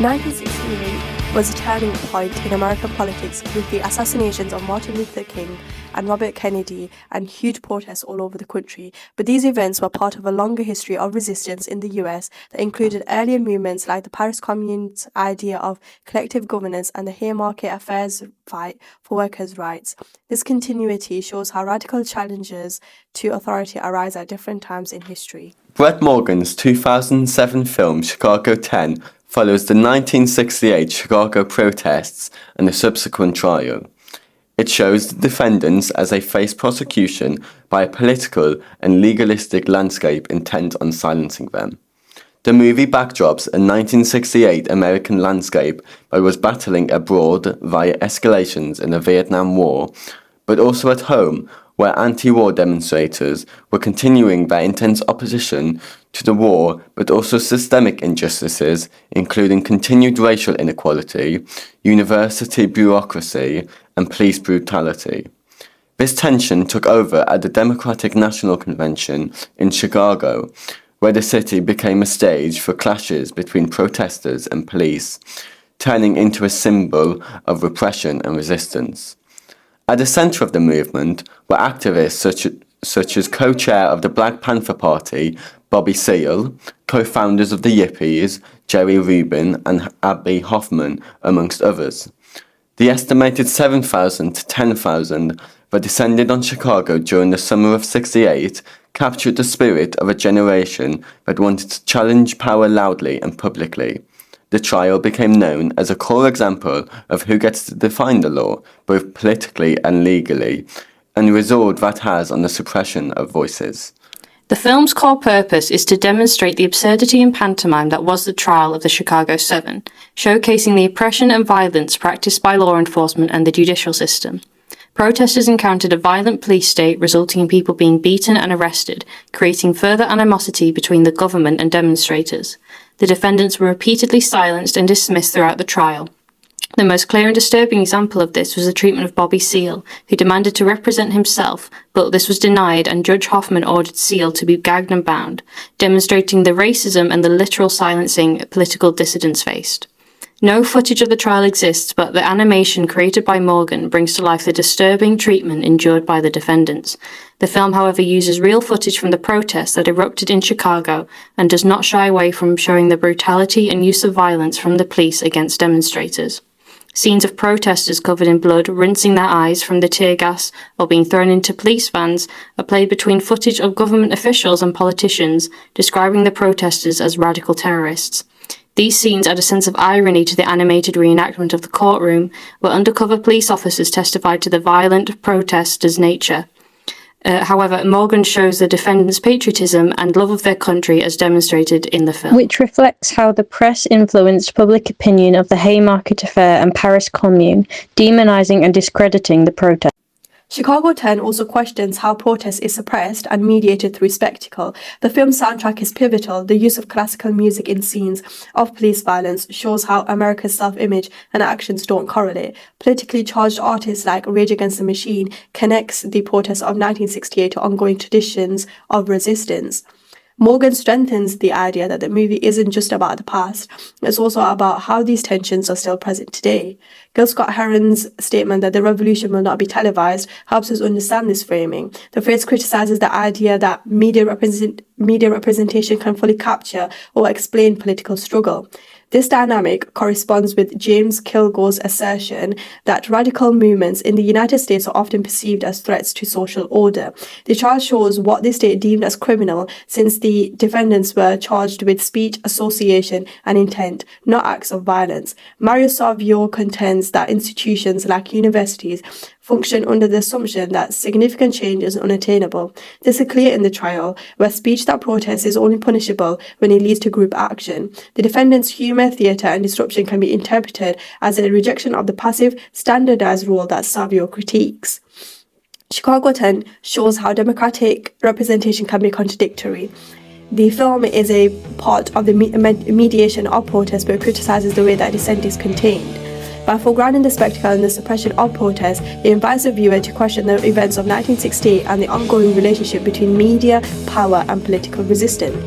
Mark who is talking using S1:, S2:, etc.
S1: 1968 was a turning point in American politics with the assassinations of Martin Luther King and Robert Kennedy and huge protests all over the country. But these events were part of a longer history of resistance in the US that included earlier movements like the Paris Commune's idea of collective governance and the Haymarket Affairs fight for workers' rights. This continuity shows how radical challenges to authority arise at different times in history.
S2: Brett Morgen's 2007 film Chicago 10 follows the 1968 Chicago protests and the subsequent trial. It shows the defendants as they face prosecution by a political and legalistic landscape intent on silencing them. The movie backdrops a 1968 American landscape that was battling abroad via escalations in the Vietnam War, but also at home, where anti-war demonstrators were continuing their intense opposition to the war, but also systemic injustices, including continued racial inequality, university bureaucracy, and police brutality. This tension took over at the Democratic National Convention in Chicago, where the city became a stage for clashes between protesters and police, turning into a symbol of repression and resistance. At the center of the movement were activists such as co-chair of the Black Panther Party, Bobby Seale, co-founders of the Yippies, Jerry Rubin and Abbie Hoffman, amongst others. The estimated 7,000 to 10,000 that descended on Chicago during the summer of '68 captured the spirit of a generation that wanted to challenge power loudly and publicly. The trial became known as a core example of who gets to define the law, both politically and legally, and the result that has on the suppression of voices.
S3: The film's core purpose is to demonstrate the absurdity and pantomime that was the trial of the Chicago 7, showcasing the oppression and violence practiced by law enforcement and the judicial system. Protesters encountered a violent police state resulting in people being beaten and arrested, creating further animosity between the government and demonstrators. The defendants were repeatedly silenced and dismissed throughout the trial. The most clear and disturbing example of this was the treatment of Bobby Seale, who demanded to represent himself, but this was denied and Judge Hoffman ordered Seale to be gagged and bound, demonstrating the racism and the literal silencing political dissidents faced. No footage of the trial exists, but the animation created by Morgan brings to life the disturbing treatment endured by the defendants. The film, however, uses real footage from the protests that erupted in Chicago and does not shy away from showing the brutality and use of violence from the police against demonstrators. Scenes of protesters covered in blood, rinsing their eyes from the tear gas or being thrown into police vans are played between footage of government officials and politicians describing the protesters as radical terrorists. These scenes add a sense of irony to the animated reenactment of the courtroom, where undercover police officers testified to the violent protesters' nature. However, Morgan shows the defendants' patriotism and love of their country as demonstrated in the film.
S4: Which reflects how the press influenced public opinion of the Haymarket Affair and Paris Commune, demonizing and discrediting the protest.
S1: Chicago 10 also questions how protest is suppressed and mediated through spectacle. The film's soundtrack is pivotal. The use of classical music in scenes of police violence shows how America's self-image and actions don't correlate. Politically charged artists like Rage Against the Machine connects the protests of 1968 to ongoing traditions of resistance. Morgan strengthens the idea that the movie isn't just about the past, it's also about how these tensions are still present today. Gil Scott-Heron's statement that the revolution will not be televised helps us understand this framing. The phrase criticizes the idea that media representation can fully capture or explain political struggle. This dynamic corresponds with James Kilgore's assertion that radical movements in the United States are often perceived as threats to social order. The trial shows what the state deemed as criminal, since the defendants were charged with speech, association, and intent, not acts of violence. Mario Savio contends that institutions like universities function under the assumption that significant change is unattainable. This is clear in the trial, where speech that protests is only punishable when it leads to group action. The defendants' humor, theatre, and disruption can be interpreted as a rejection of the passive, standardized role that Savio critiques. Chicago 10 shows how democratic representation can be contradictory. The film is a part of the mediation of protest, but criticizes the way that dissent is contained. By foregrounding the spectacle and the suppression of protest, it invites the viewer to question the events of 1968 and the ongoing relationship between media, power, and political resistance.